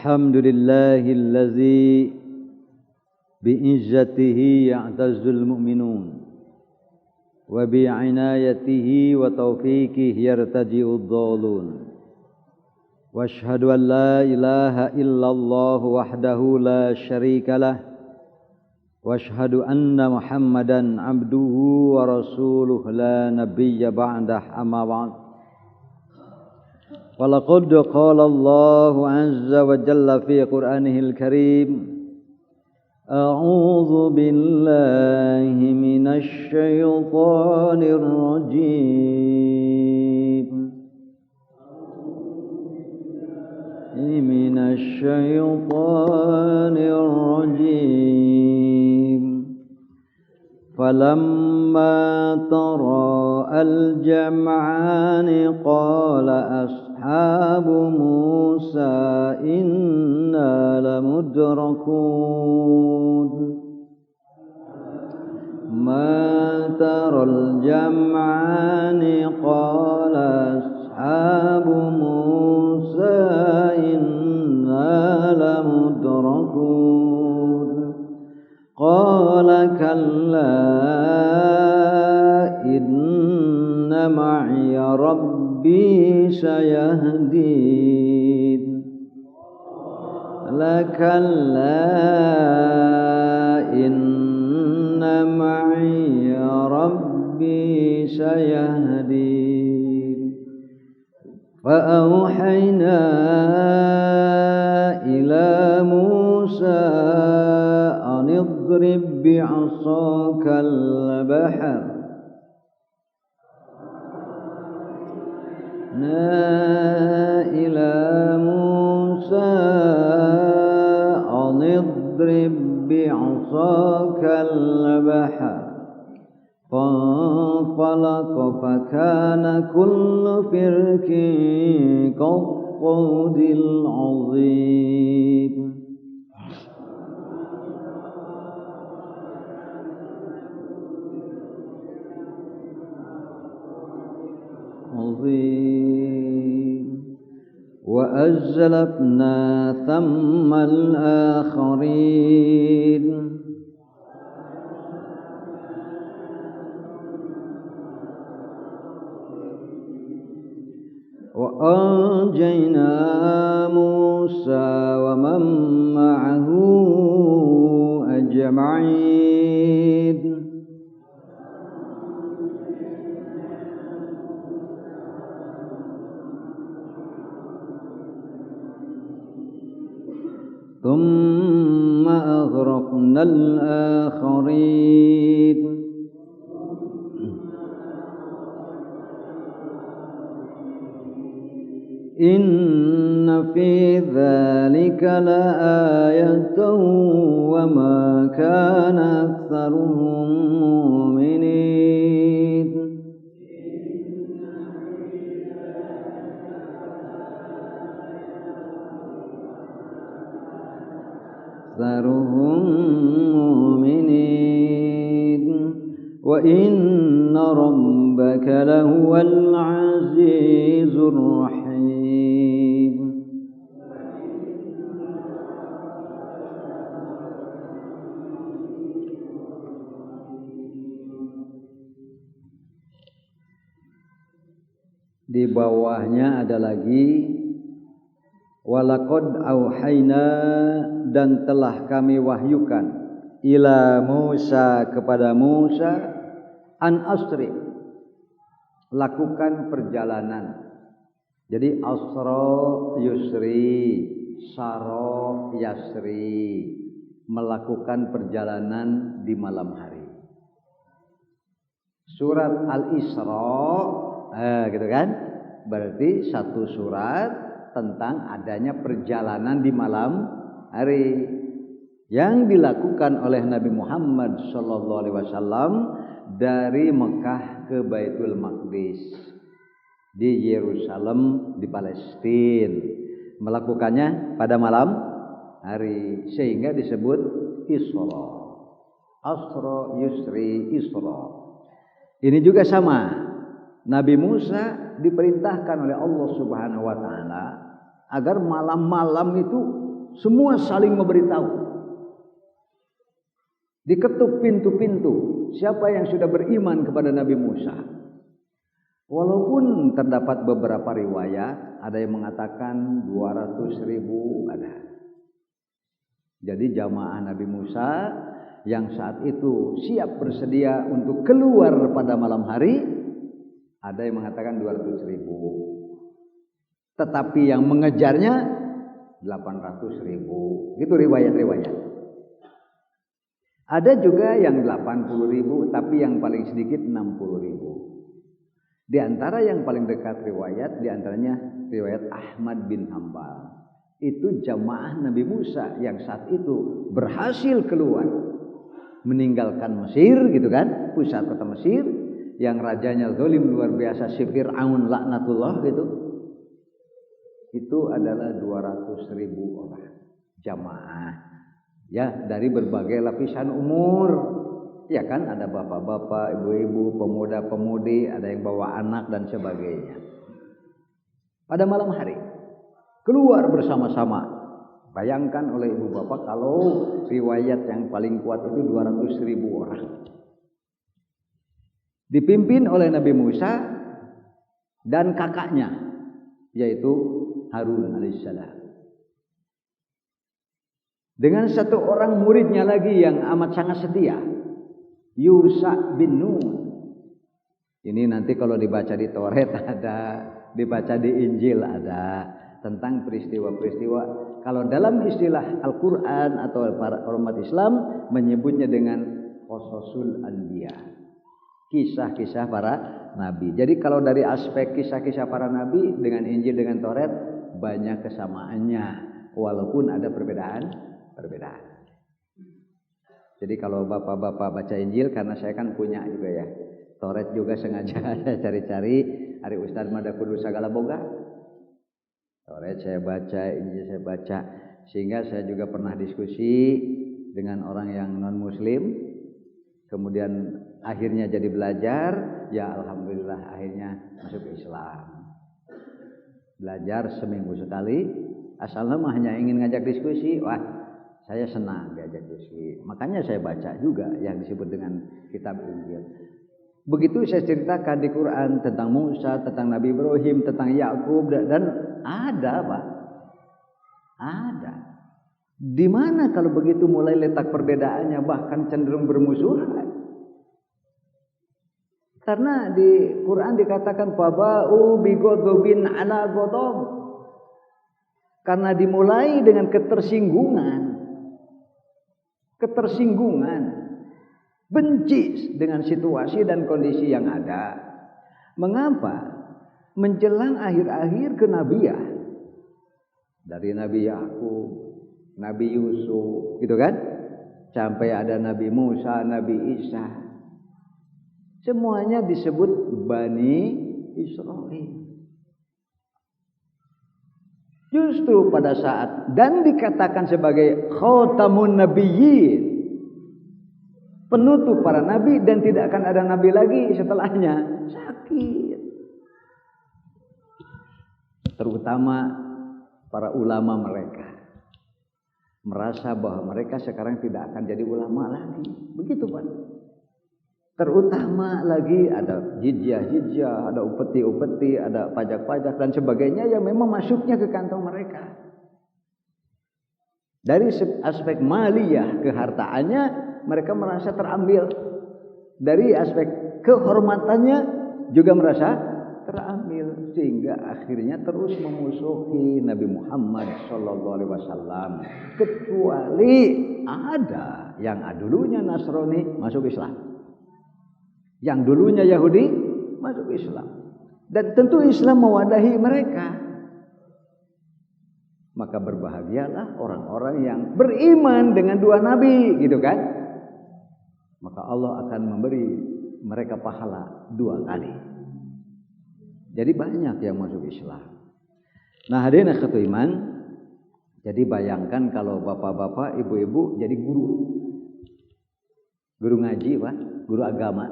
Alhamdulillahillazi bi'izzatihi ya'tazzul mu'minun wa bi'inayatihi wa taufiqihi yartaji'ud dhalun wa ashhadu an la ilaha illallah wahdahu la syarikalah wa ashhadu anna muhammadan abduhu wa rasuluh la nabiyya ba'dah amma ba'd. Walaqad qala Allahu azza wa jalla fi Qur'anihil Karim A'udzu billahi minasy syaithanir rajim minasy syaithanir rajim Falamma tara al-jam'ani qala ashabu Musa inna lamudrakun ma tara al-jam'ani qala ashabu Musa inna lamudrakun qala kalla inna ma'iya rabbi sayahdin lakalla inna ma'iya rabbi sayahdin fa'auhayna ila Musa an idrib bi'asaka al-bahr إلى موسى أن اضرب بعصاك البحر فانفلق فكان كل فرق كالطود العظيم وأزلفنا ثم الآخرين وأنجينا موسى ومن معه أجمعين ثم أغرقنا الآخرين إن في ذلك لآية وما كان أكثرهم مؤمنين وإن ربك لهو العزيز الرحيم Di bawahnya ada lagi walaqad auhayna dan telah kami wahyukan ila Musa kepada Musa an asri lakukan perjalanan. Jadi asra yusri, sara yasri, melakukan perjalanan di malam hari. Surat Al-Isra, gitu kan? Berarti satu surat tentang adanya perjalanan di malam hari yang dilakukan oleh Nabi Muhammad SAW dari Mekah ke Baitul Maqdis di Yerusalem di Palestina, melakukannya pada malam hari sehingga disebut Isra. Asra yusri Isra. Ini juga sama. Nabi Musa diperintahkan oleh Allah Subhanahu wa taala agar malam-malam itu semua saling memberitahu. Diketuk pintu-pintu siapa yang sudah beriman kepada Nabi Musa. Walaupun terdapat beberapa riwayat, ada yang mengatakan 200.000 ada. Jadi jamaah Nabi Musa yang saat itu siap bersedia untuk keluar pada malam hari, ada yang mengatakan 200.000. Tetapi yang mengejarnya 800.000. Itu riwayat-riwayat. Ada juga yang 80.000, tapi yang paling sedikit 60.000. Di antara yang paling dekat riwayat, di antaranya riwayat Ahmad bin Hanbal. Itu jamaah Nabi Musa yang saat itu berhasil keluar, meninggalkan Mesir, gitu kan, pusat kota Mesir, yang rajanya zalim luar biasa, si Fir'aun laknatullah gitu. Itu adalah 200.000 orang jamaah. Ya, dari berbagai lapisan umur. Ya kan, ada bapak-bapak, ibu-ibu, pemuda-pemudi, ada yang bawa anak dan sebagainya. Pada malam hari keluar bersama-sama. Bayangkan oleh ibu bapak kalau riwayat yang paling kuat itu 200.000 orang. Dipimpin oleh Nabi Musa dan kakaknya, yaitu Harun alaihissalam. Dengan satu orang muridnya lagi yang amat sangat setia, Yusha bin Nun. Ini nanti kalau dibaca di Taurat ada, dibaca di Injil ada, tentang peristiwa-peristiwa. Kalau dalam istilah Al-Quran atau para umat Islam menyebutnya dengan Qasasul Anbiya, kisah-kisah para nabi. Jadi kalau dari aspek kisah-kisah para nabi dengan Injil dengan Taurat banyak kesamaannya, walaupun ada perbedaan. Jadi kalau bapak-bapak baca Injil, karena saya kan punya juga ya, Taurat juga sengaja saya cari-cari. Hari Ustadz mada kudu sagala boga. Taurat saya baca, Injil saya baca, sehingga saya juga pernah diskusi dengan orang yang non Muslim. Kemudian akhirnya jadi belajar, ya alhamdulillah akhirnya masuk Islam. Belajar seminggu sekali, asalnya mah hanya ingin ngajak diskusi, wah saya senang diajak diskusi. Makanya saya baca juga yang disebut dengan kitab Injil. Begitu saya ceritakan di Quran tentang Musa, tentang Nabi Ibrahim, tentang Yakub, dan ada Pak. Ada. Di mana kalau begitu mulai letak perbedaannya, bahkan cenderung bermusuhan. Karena di Quran dikatakan faba'u bighadabin ala ghadab. Karena dimulai dengan ketersinggungan, benci dengan situasi dan kondisi yang ada. Mengapa? Menjelang akhir-akhir kenabian, dari Nabi Yakub, Nabi Yusuf, gitu kan, sampai ada Nabi Musa, Nabi Isa, semuanya disebut Bani Israil. Justru pada saat dan dikatakan sebagai khatamun nabiyyin, penutup para nabi, dan tidak akan ada nabi lagi setelahnya, sakit. Terutama para ulama mereka merasa bahwa mereka sekarang tidak akan jadi ulama lagi. Begitu Pak. Terutama lagi ada jizyah, ada upeti, ada pajak-pajak dan sebagainya yang memang masuknya ke kantong mereka. Dari aspek maliyah, kehartaannya, mereka merasa terambil. Dari aspek kehormatannya juga merasa terambil, sehingga akhirnya terus memusuhi Nabi Muhammad SAW. Kecuali ada yang dulunya Nasrani masuk Islam, yang dulunya Yahudi masuk Islam, dan tentu Islam mewadahi mereka. Maka berbahagialah orang-orang yang beriman dengan dua nabi, gitu kan? Maka Allah akan memberi mereka pahala dua kali. Jadi banyak yang masuk Islam. Nah, hadirin akhwatul iman, jadi bayangkan kalau bapak-bapak, ibu-ibu jadi guru ngaji, Pak, guru agama,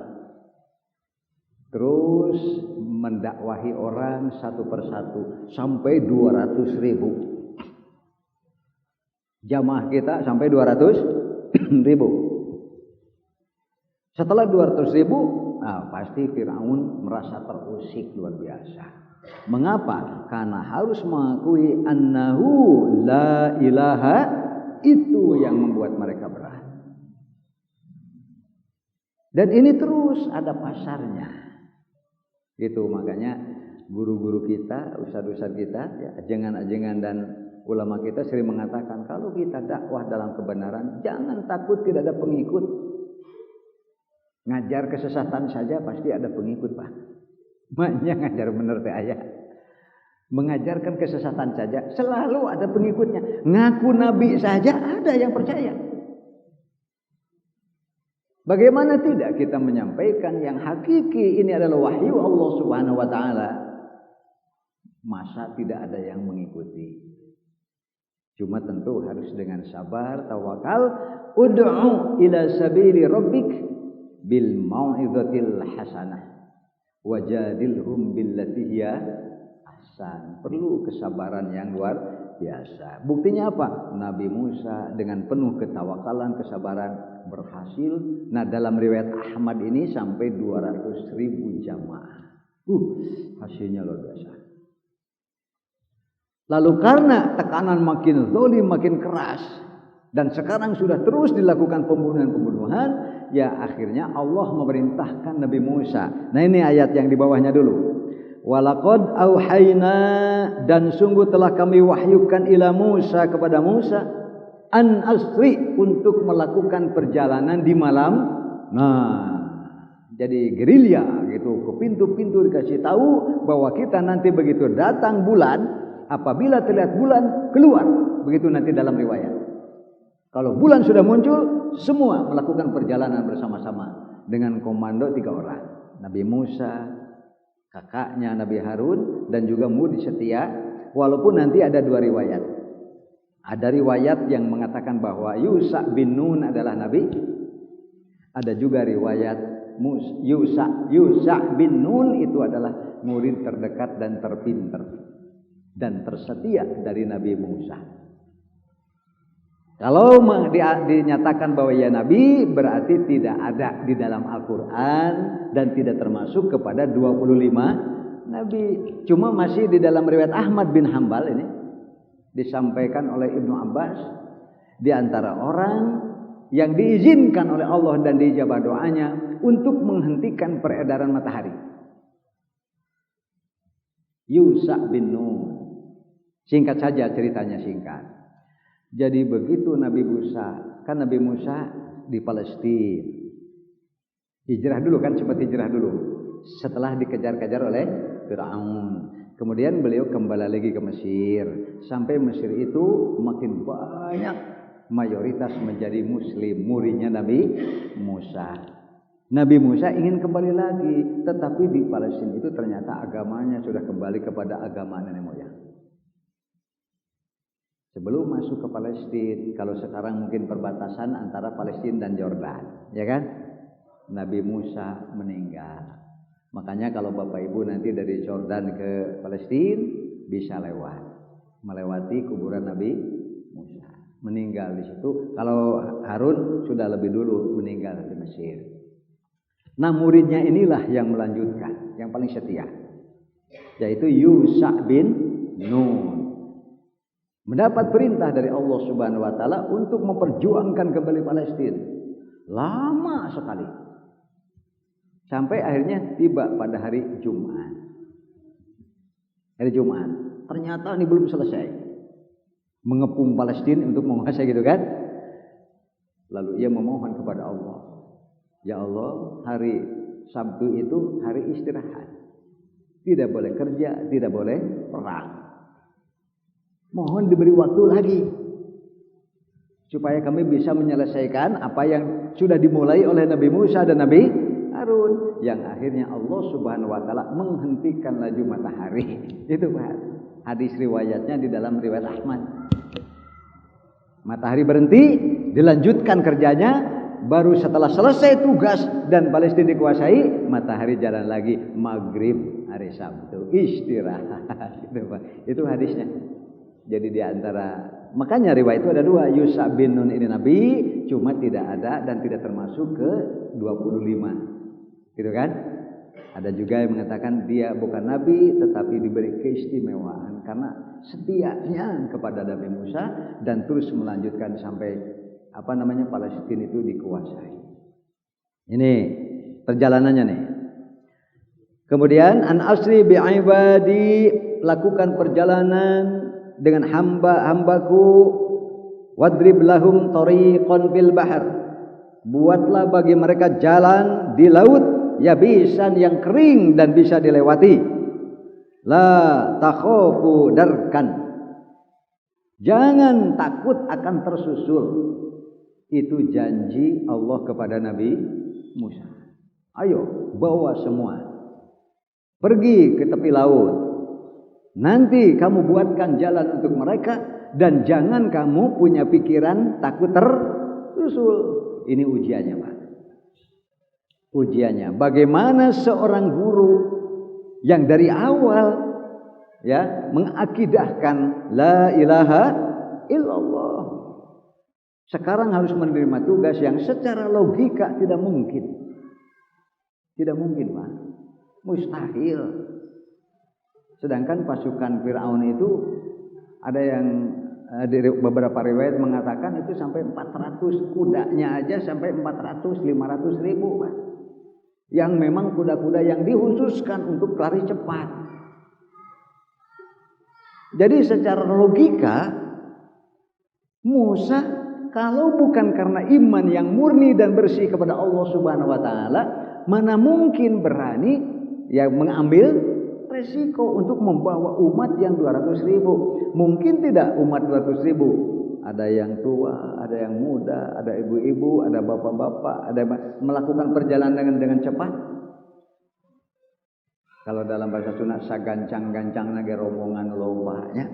terus mendakwahi orang satu persatu sampai 200.000. Jamaah kita sampai 200.000. Setelah 200.000, pasti Fir'aun merasa terusik luar biasa. Mengapa? Karena harus mengakui annahu la ilaha, itu yang membuat mereka berat. Dan ini terus ada pasarnya. Itu makanya guru-guru kita, ustadz-ustadz kita, ya, ajengan-ajengan dan ulama kita sering mengatakan, kalau kita dakwah dalam kebenaran, jangan takut tidak ada pengikut. Ngajar kesesatan saja pasti ada pengikut, Pak. Maknya ngajar bener teh aya. Mengajarkan kesesatan saja selalu ada pengikutnya. Ngaku nabi saja ada yang percaya. Bagaimana tidak kita menyampaikan yang hakiki ini adalah wahyu Allah Subhanahu wa taala? Masa tidak ada yang mengikuti? Cuma tentu harus dengan sabar, tawakal, ud'u ila sabili rabbik bil mau'izatil hasanah wajadilhum billati hiya ahsan. Perlu kesabaran yang luar biasa. Buktinya apa? Nabi Musa dengan penuh ketawakalan, kesabaran berhasil. Nah, dalam riwayat Ahmad ini sampai 200.000 jamaah. Hasilnya luar biasa. Lalu karena tekanan makin zalim, makin keras, dan sekarang sudah terus dilakukan pembunuhan-pembunuhan, ya akhirnya Allah memerintahkan Nabi Musa. Nah, ini ayat yang di bawahnya dulu. Walaqad auhayna, dan sungguh telah kami wahyukan ila Musa, kepada Musa, an asri, untuk melakukan perjalanan di malam. Nah, jadi gerilya gitu, ke pintu-pintu dikasih tahu bahwa kita nanti begitu datang bulan, apabila terlihat bulan keluar, begitu nanti dalam riwayat. Kalau bulan sudah muncul, semua melakukan perjalanan bersama-sama dengan komando 3 orang. Nabi Musa, kakaknya Nabi Harun, dan juga murid setia. Walaupun nanti ada 2 riwayat. Ada riwayat yang mengatakan bahwa Yusha bin Nun adalah Nabi. Ada juga riwayat Yusha bin Nun itu adalah murid terdekat dan terpinter dan tersetia dari Nabi Musa. Kalau dinyatakan bahwa ya Nabi, berarti tidak ada di dalam Al-Quran dan tidak termasuk kepada 25 Nabi. Cuma masih di dalam riwayat Ahmad bin Hanbal ini disampaikan oleh Ibnu Abbas, di antara orang yang diizinkan oleh Allah dan diijabah doanya untuk menghentikan peredaran matahari, Yusha bin Nun. Singkat saja ceritanya, singkat. Jadi begitu Nabi Musa, kan Nabi Musa di Palestina. Hijrah dulu kan, sempat hijrah dulu. Setelah dikejar-kejar oleh Fir'aun. Kemudian beliau kembali lagi ke Mesir. Sampai Mesir itu makin banyak, mayoritas menjadi muslim, muridnya Nabi Musa. Nabi Musa ingin kembali lagi, tetapi di Palestina itu ternyata agamanya sudah kembali kepada agama nenek moyang. Sebelum masuk ke Palestina, kalau sekarang mungkin perbatasan antara Palestina dan Yordan, ya kan? Nabi Musa meninggal. Makanya kalau Bapak Ibu nanti dari Yordan ke Palestina bisa melewati kuburan Nabi Musa. Meninggal di situ. Kalau Harun sudah lebih dulu meninggal di Mesir. Nah, muridnya inilah yang melanjutkan, yang paling setia, yaitu Yusha bin Nun. Mendapat perintah dari Allah Subhanahu wa taala untuk memperjuangkan kembali Palestina. Lama sekali. Sampai akhirnya tiba pada hari Jumat. Hari Jumat. Ternyata ini belum selesai. Mengepung Palestina untuk menguasai gitu kan. Lalu ia memohon kepada Allah. Ya Allah, hari Sabtu itu hari istirahat. Tidak boleh kerja, tidak boleh perang. Mohon diberi waktu lagi supaya kami bisa menyelesaikan apa yang sudah dimulai oleh Nabi Musa dan Nabi Harun, yang akhirnya Allah Subhanahu wa taala menghentikan laju matahari. Itu Pak, hadis riwayatnya di dalam riwayat Ahmad. Matahari berhenti, dilanjutkan kerjanya, baru setelah selesai tugas dan Palestina dikuasai, matahari jalan lagi, maghrib hari Sabtu istirahat. Itu Pak, itu hadisnya. Jadi di antara Makanya riwayat itu ada dua. Yusha bin Nun ini nabi, cuma tidak ada dan tidak termasuk ke 25. Gitu kan? Ada juga yang mengatakan dia bukan nabi tetapi diberi keistimewaan karena setianya kepada Nabi Musa dan terus melanjutkan sampai Palestina itu dikuasai. Ini perjalanannya nih. Kemudian an asri bi ibadi, lakukan perjalanan dengan hamba-hambaku, wadrib lahum tariqan fil bahr, buatlah bagi mereka jalan di laut yabisan yang kering dan bisa dilewati. La takhafu darkan, jangan takut akan tersusul. Itu janji Allah kepada Nabi Musa. Ayo bawa semua pergi ke tepi laut, nanti kamu buatkan jalan untuk mereka dan jangan kamu punya pikiran takut tersusul. Ini ujiannya, Pak. Ujiannya bagaimana seorang guru yang dari awal mengakidahkan la ilaha illallah, sekarang harus menerima tugas yang secara logika tidak mungkin. Tidak mungkin, Pak. Mustahil. Sedangkan pasukan Fir'aun itu ada yang di beberapa riwayat mengatakan itu sampai 400 kudanya aja sampai 400-500 ribu, Pak. Yang memang kuda-kuda yang dikhususkan untuk lari cepat. Jadi secara logika Musa kalau bukan karena iman yang murni dan bersih kepada Allah Subhanahu wa taala, mana mungkin berani mengambil resiko untuk membawa umat yang 200 ribu. Mungkin tidak umat 200 ribu. Ada yang tua, ada yang muda, ada ibu-ibu, ada bapak-bapak, ada melakukan perjalanan dengan cepat. Kalau dalam bahasa Sunda sagancang-gancang nage rombongan lombanya.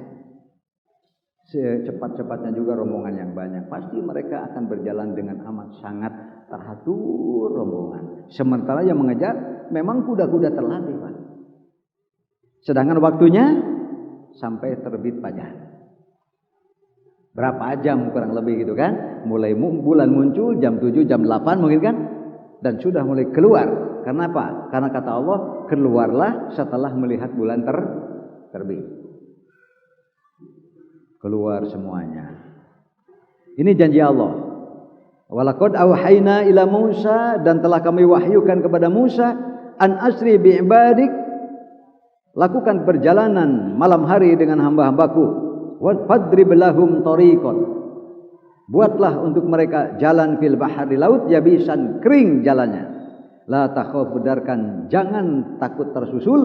Secepat-cepatnya juga rombongan yang banyak. Pasti mereka akan berjalan dengan amat sangat teratur rombongan. Sementara yang mengejar memang kuda-kuda terlatih, Pak. Sedangkan waktunya sampai terbit fajar. Berapa jam kurang lebih gitu kan? Mulai bulan muncul jam 7, jam 8 mungkin kan? Dan sudah mulai keluar. Karena apa? Karena kata Allah, keluarlah setelah melihat bulan terbit. Keluar semuanya. Ini janji Allah. Walaqad auhayna ila Musa, dan telah kami wahyukan kepada Musa, an asri bi ibadik, lakukan perjalanan malam hari dengan hamba-hambaku, wadrib lahum tariqan, buatlah untuk mereka jalan fil bahar, di laut yabisan kering jalannya. La takhafu darkan, jangan takut tersusul,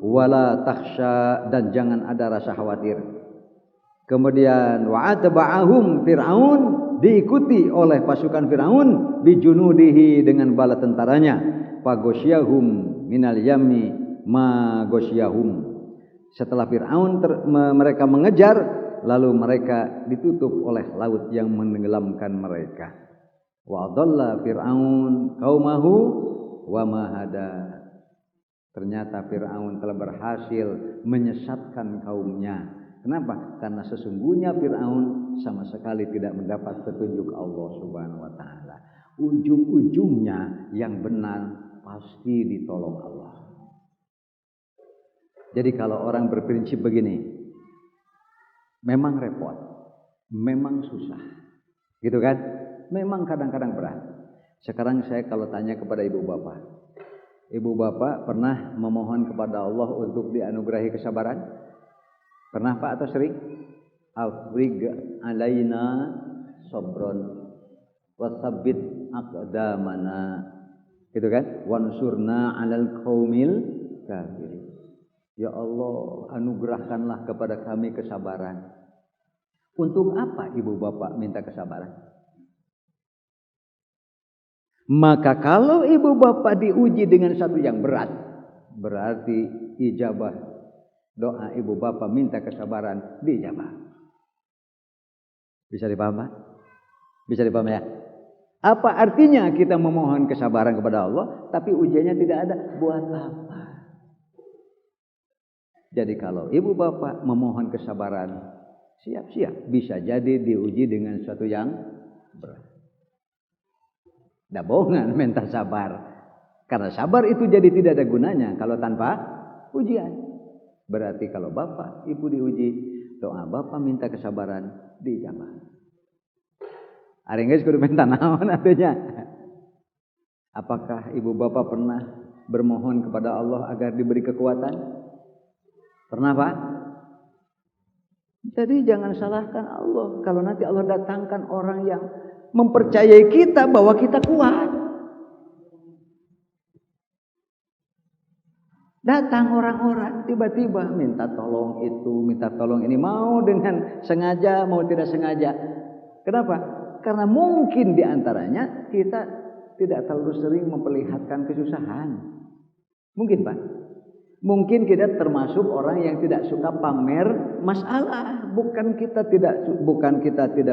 wala takhsha, dan jangan ada rasa khawatir. Kemudian wa'atba'ahum Fir'aun, diikuti oleh pasukan Fir'aun bijunudihi, dengan bala tentaranya. Fagosyahum minal yammi ma gosyahum, setelah Fir'aun mereka mengejar, lalu mereka ditutup oleh laut yang menenggelamkan mereka. Wa dhalla Fir'aun qaumahu wa ma hada, ternyata Fir'aun telah berhasil menyesatkan kaumnya. Kenapa? Karena sesungguhnya Fir'aun sama sekali tidak mendapat petunjuk Allah Subhanahu wa taala. Ujung-ujungnya yang benar pasti ditolong Allah. Jadi kalau orang berprinsip begini, memang repot, memang susah, gitu kan? Memang kadang-kadang berat. Sekarang saya kalau tanya kepada ibu bapak pernah memohon kepada Allah untuk dianugerahi kesabaran? Pernah, Pak, atau sering? Afrig alaina sabron wasabbit aqdamana, gitu kan? Wansurna 'alal qaumil kafirin. Ya Allah, anugerahkanlah kepada kami kesabaran. Untuk apa ibu bapak minta kesabaran? Maka kalau ibu bapak diuji dengan satu yang berat, berarti ijabah doa ibu bapak minta kesabaran dijabah. Bisa dipaham, Pak? Bisa dipaham ya? Apa artinya kita memohon kesabaran kepada Allah tapi ujiannya tidak ada? Buat apa? Jadi kalau ibu bapak memohon kesabaran, Siap-siap. Bisa jadi diuji dengan sesuatu yang berat. Dabongan minta sabar. Karena sabar itu jadi tidak ada gunanya kalau tanpa ujian. Berarti kalau bapak, ibu diuji, doa bapak minta kesabaran dijabah. Ari geus kudu minta naon atunya? Apakah ibu bapak pernah bermohon kepada Allah agar diberi kekuatan? Pernah, Pak? Jadi jangan salahkan Allah kalau nanti Allah datangkan orang yang mempercayai kita bahwa kita kuat. Datang orang-orang tiba-tiba minta tolong itu, minta tolong ini, mau dengan sengaja, mau tidak sengaja. Kenapa? Karena mungkin diantaranya kita tidak terlalu sering memperlihatkan kesusahan. Mungkin, Pak. Mungkin kita termasuk orang yang tidak suka pamer masalah. Bukan kita tidak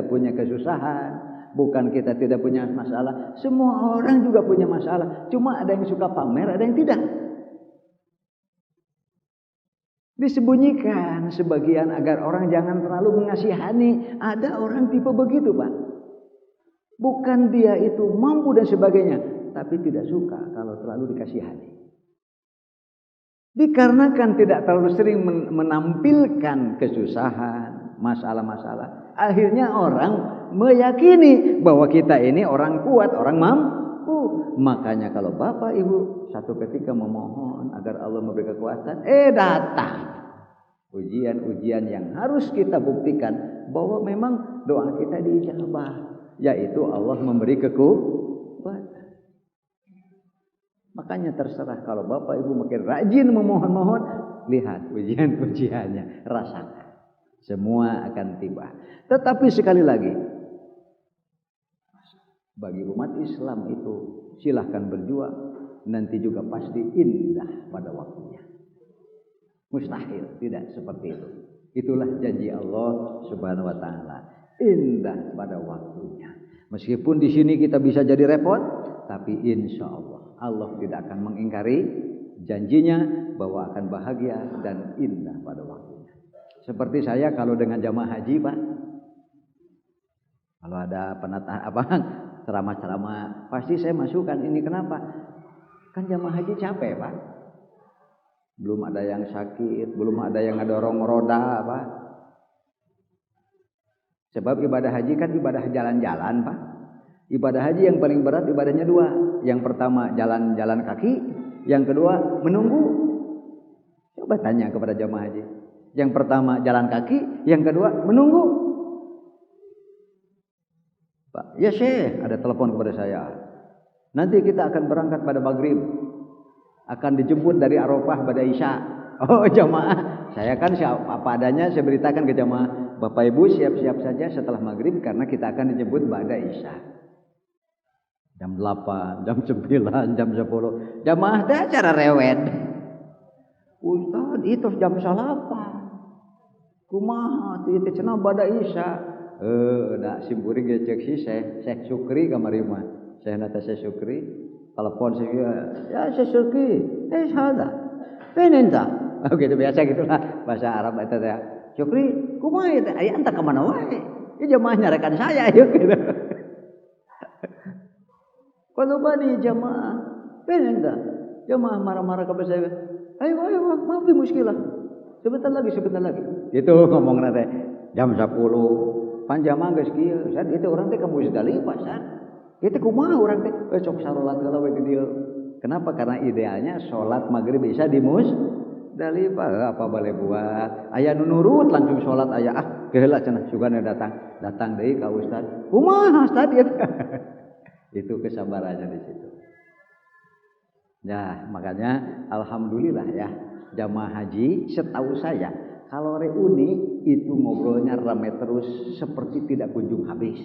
punya kesusahan, bukan kita tidak punya masalah. Semua orang juga punya masalah. Cuma ada yang suka pamer, ada yang tidak. Disembunyikan sebagian agar orang jangan terlalu mengasihani. Ada orang tipe begitu, Pak. Bukan dia itu mampu dan sebagainya, tapi tidak suka kalau terlalu dikasihani. Dikarenakan tidak terlalu sering menampilkan kesusahan, masalah-masalah, akhirnya orang meyakini bahwa kita ini orang kuat, orang mampu. Makanya kalau bapak ibu satu ketika memohon agar Allah memberi kekuatan, datang ujian-ujian yang harus kita buktikan bahwa memang doa kita diijabah, yaitu Allah memberi kekuatan. Makanya terserah kalau bapak ibu makin rajin memohon-mohon, lihat ujian-ujiannya, rasakan. Semua akan tiba. Tetapi sekali lagi, bagi umat Islam itu silahkan berjuang, nanti juga pasti indah pada waktunya. Mustahil tidak seperti itu. Itulah janji Allah Subhanahu wa taala. Indah pada waktunya. Meskipun di sini kita bisa jadi repot, tapi insya Allah tidak akan mengingkari janjinya bahwa akan bahagia dan indah pada waktunya. Seperti saya kalau dengan jamaah haji, Pak, kalau ada ceramah-ceramah, pasti saya masukkan ini. Kenapa? Kan jamaah haji capek, Pak. Belum ada yang sakit, belum ada yang ngedorong roda, Pak. Sebab ibadah haji kan ibadah jalan-jalan, Pak. Ibadah haji yang paling berat ibadahnya dua. Yang pertama jalan-jalan kaki, yang kedua menunggu. Coba tanya kepada jamaah haji. Yang pertama jalan kaki, yang kedua menunggu. Pak, ya Syekh, ada telepon kepada saya. Nanti kita akan berangkat pada maghrib, akan dijemput dari Arafah pada Isya. Oh jamaah, saya kan apa adanya, saya beritakan ke jamaah, Bapak Ibu siap-siap saja setelah maghrib karena kita akan dijemput pada Isya. Jam 8, jam 9, jam 10. Jamaah dah cara rewet. Ustaz, itu jam salapan. Kumaha itu cenah pada Isya. Da simpuring ge cek si Syekh Syukri kamari mah. Syekh nata Syekh Syukri, telepon saya, ya Syekh Syukri, sada. Penenta. Oh gitu biasa gitulah bahasa Arab eta teh. Syukri, kumaha ieu teh? Aya anta ka mana wae? Ieu jamaah nyarekan saya ieu gitu. Kalau bani jamaah, penenta. Jamaah marah-marah ke saya. Ayo, maaf di muskilah. Sebentar lagi. Itu ngomong nate jam 10. Pan jamaah geus kieu. Saat itu orang teh ka Musdalifah, saat. Itu kumaha orang teh cok salat heula we di dieu. Kenapa? Karena idealnya salat maghrib Isya di Musdalifah. Apa boleh buat? Aya nu nurut langsung salat aya keheula cenah sugana datang deui ka ustaz. Kumaha ustaz ieu? Itu kesabarannya di situ. Ya, makanya alhamdulillah ya, jamaah haji setahu saya kalau reuni itu ngobrolnya ramai terus seperti tidak kunjung habis.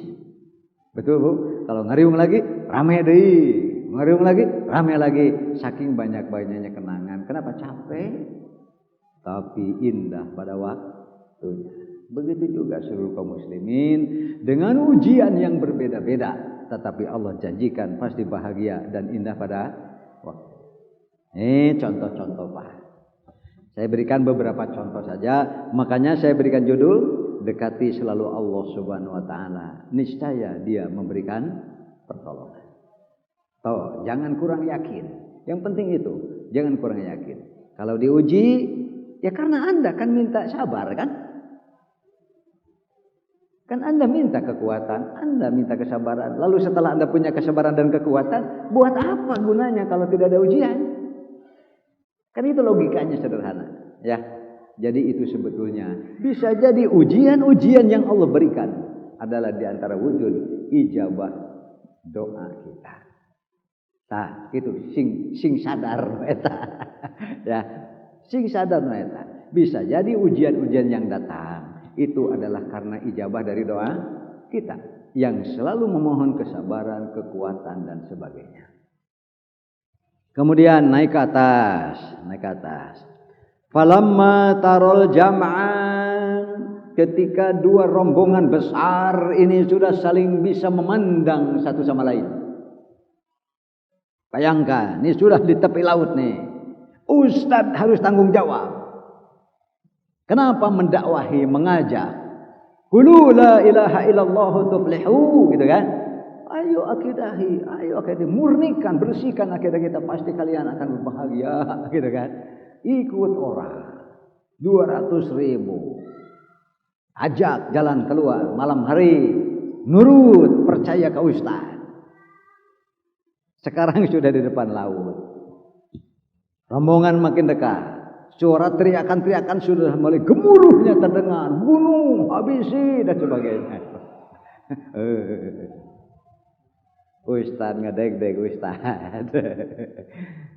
Betul, Bu? Kalau ngariung lagi ramai deui, ngariung lagi ramai lagi, saking banyak-banyaknya kenangan. Kenapa? Capek tapi indah pada waktunya. Begitu juga seluruh kaum muslimin dengan ujian yang berbeda-beda, tetapi Allah janjikan pasti bahagia dan indah pada waktu. Ini contoh-contoh, Pak. Saya berikan beberapa contoh saja, makanya saya berikan judul dekati selalu Allah Subhanahu wa taala, niscaya Dia memberikan pertolongan. Toh, jangan kurang yakin. Yang penting itu, jangan kurang yakin. Kalau diuji, ya karena Anda kan minta sabar kan? Kan Anda minta kekuatan, Anda minta kesabaran. Lalu setelah Anda punya kesabaran dan kekuatan, buat apa gunanya kalau tidak ada ujian? Kan itu logikanya sederhana, ya. Jadi itu sebetulnya bisa jadi ujian-ujian yang Allah berikan adalah di antara wujud ijabah doa kita. Nah, itu sing sadar eta. Ya, sing sadar eta. Bisa jadi ujian-ujian yang datang itu adalah karena ijabah dari doa kita yang selalu memohon kesabaran, kekuatan dan sebagainya. Kemudian naik ke atas. Falamma tarol jam'an, ketika dua rombongan besar ini sudah saling bisa memandang satu sama lain. Bayangkan, ini sudah di tepi laut nih. Ustadz harus tanggung jawab. Kenapa mendakwahi, mengajak? Qulu la ilaha illallah tuflihu, gitu kan? Ayo akidahi, murnikan, bersihkan akidah kita, pasti kalian akan berbahagia, gitu kan? Ikut orang 200.000, ajak jalan keluar malam hari, nurut, percaya ke Ustaz. Sekarang sudah di depan laut, rombongan makin dekat, suara teriakan-teriakan sudah mulai gemuruhnya terdengar, bunuh, habisi dan sebagainya. Ustaz ngedeg-deg Ustaz.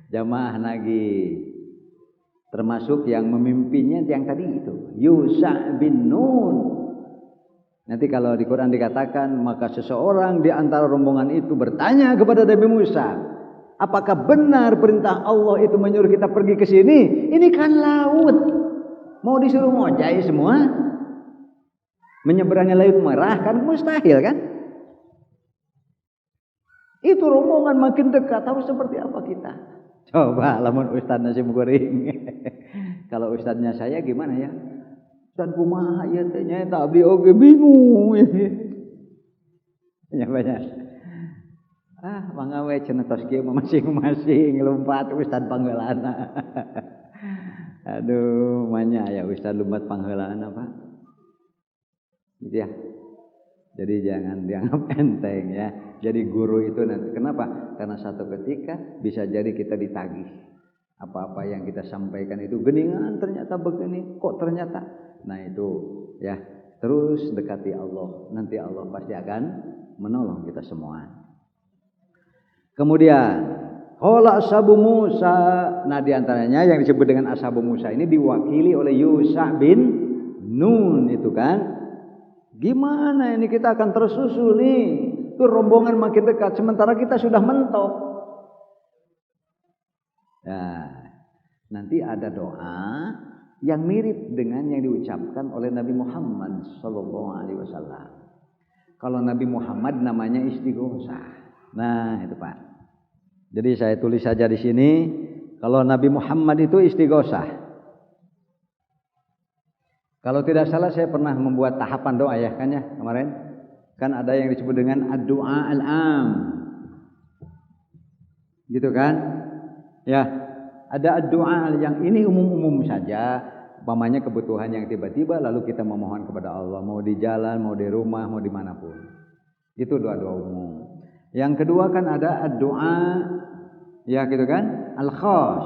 Jamaah lagi, termasuk yang memimpinnya yang tadi itu Yusha bin Nun. Nanti kalau di Quran dikatakan, maka seseorang di antara rombongan itu bertanya kepada Nabi Musa, apakah benar perintah Allah itu menyuruh kita pergi ke sini? Ini kan laut, mau disuruh ngojai semua, menyeberangi Laut Merah kan mustahil kan? Itu rombongan makin dekat, harus seperti apa kita? Coba lamun Ustaz nasi goreng. Kalau Ustaznya saya gimana ya? Ustaz kumaha ya teh nya eta abdi oge bingung. Ya banyak. Mangga we cenah tos kieu masing-masing lompat Ustaz pangheulana. Aduh, manya ya Ustaz lompat pangheulana, Pak. Gitu ya. Jadi jangan dianggap enteng ya. Jadi guru itu nanti kenapa? Karena satu ketika bisa jadi kita ditagih. Apa-apa yang kita sampaikan itu geningan ternyata begini, kok ternyata. Nah itu ya, terus dekati Allah. Nanti Allah pasti akan menolong kita semua. Kemudian qala ashabu Musa. Nah diantaranya yang disebut dengan ashabu Musa ini diwakili oleh Yusha bin Nun itu kan. Gimana ini kita akan tersusul nih, itu rombongan makin dekat sementara kita sudah mentok. Nah, nanti ada doa yang mirip dengan yang diucapkan oleh Nabi Muhammad SAW. Kalau Nabi Muhammad namanya istighosah. Nah itu Pak. Jadi saya tulis saja di sini. Kalau Nabi Muhammad itu istighosah. Kalau tidak salah saya pernah membuat tahapan doa ya kan ya kemarin. Kan ada yang disebut dengan ad-du'a al-am. Gitu kan? Ya, ada ad-du'a yang ini umum-umum saja. Umpamanya kebutuhan yang tiba-tiba lalu kita memohon kepada Allah. Mau di jalan, mau di rumah, mau dimanapun. Itu doa-doa umum. Yang kedua kan ada ad-du'a, ya gitu kan? Al-khas.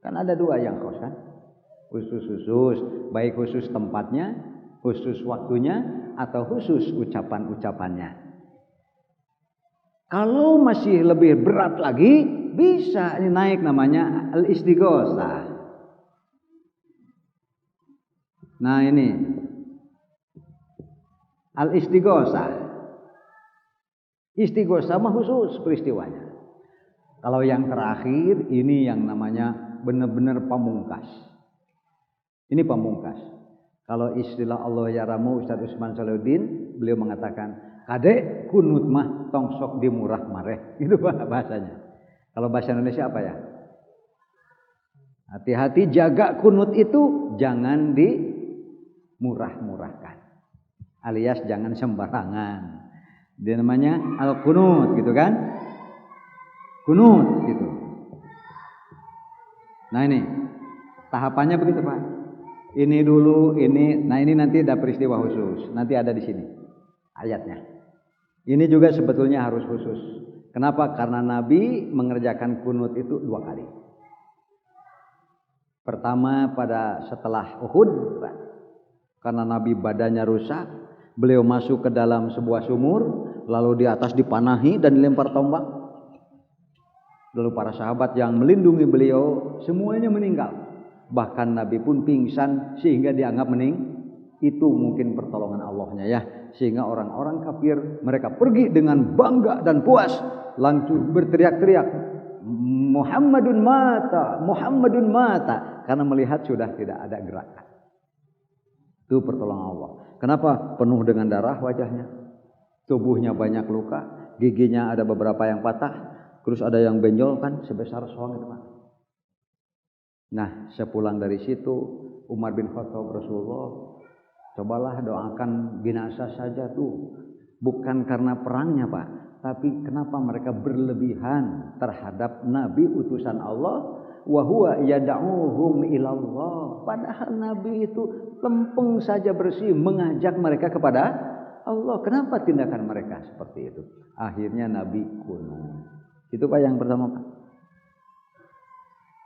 Kan ada dua yang khas kan? Khusus, baik khusus tempatnya, khusus waktunya, atau khusus ucapan-ucapannya. Kalau masih lebih berat lagi, bisa naik namanya al-istighosah. Nah ini al-istighosah. Istighosah mah khusus peristiwanya. Kalau yang terakhir ini yang namanya benar-benar pamungkas. Ini pamungkas. Kalau istilah Allah ya Ramu Ustaz Usman Salahuddin, beliau mengatakan, "Kadek kunut mah tong sok dimurah mareh." Itu bahasanya. Kalau bahasa Indonesia apa ya? Hati-hati jaga kunut itu jangan murah-murahkan. Alias jangan sembarangan. Dia namanya al-qunut gitu kan? Kunut gitu. Nah ini tahapannya begitu Pak. Ini dulu, ini, nah ini nanti ada peristiwa khusus. Nanti ada di sini ayatnya. Ini juga sebetulnya harus khusus. Kenapa? Karena Nabi mengerjakan kunut itu 2 kali. Pertama pada setelah Uhud, karena Nabi badannya rusak, beliau masuk ke dalam sebuah sumur, lalu di atas dipanahi dan dilempar tombak. Lalu para sahabat yang melindungi beliau semuanya meninggal. Bahkan Nabi pun pingsan sehingga dianggap itu mungkin pertolongan Allahnya ya. Sehingga orang-orang kafir mereka pergi dengan bangga dan puas, langsung berteriak-teriak, Muhammadun mata, Muhammadun mata, karena melihat sudah tidak ada gerakan. Itu pertolongan Allah. Kenapa? Penuh dengan darah wajahnya, tubuhnya banyak luka, giginya ada beberapa yang patah, terus ada yang benjol kan sebesar soang itu Pak. Nah sepulang dari situ Umar bin Khattab Rasulullah, cobalah doakan binasa saja tuh. Bukan karena perangnya Pak, tapi kenapa mereka berlebihan terhadap Nabi utusan Allah. Wa huwa yad'uhum ilallah. Padahal Nabi itu lempeng saja bersih mengajak mereka kepada Allah. Kenapa tindakan mereka seperti itu? Akhirnya Nabi kunut. Itu Pak yang pertama Pak.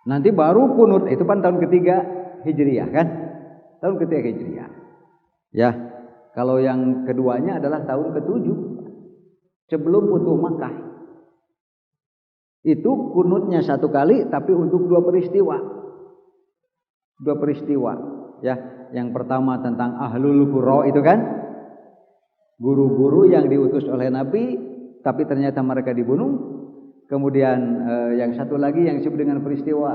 Nanti baru kunut itu kan tahun ketiga Hijriah kan? Tahun ketiga Hijriah. Ya, kalau yang keduanya adalah tahun ke-7 sebelum Futuh Makkah. Itu kunutnya 1 kali tapi untuk 2 peristiwa. 2 peristiwa ya. Yang pertama tentang Ahlul Qura itu kan? Guru-guru yang diutus oleh Nabi tapi ternyata mereka dibunuh. Kemudian yang satu lagi yang disebut dengan peristiwa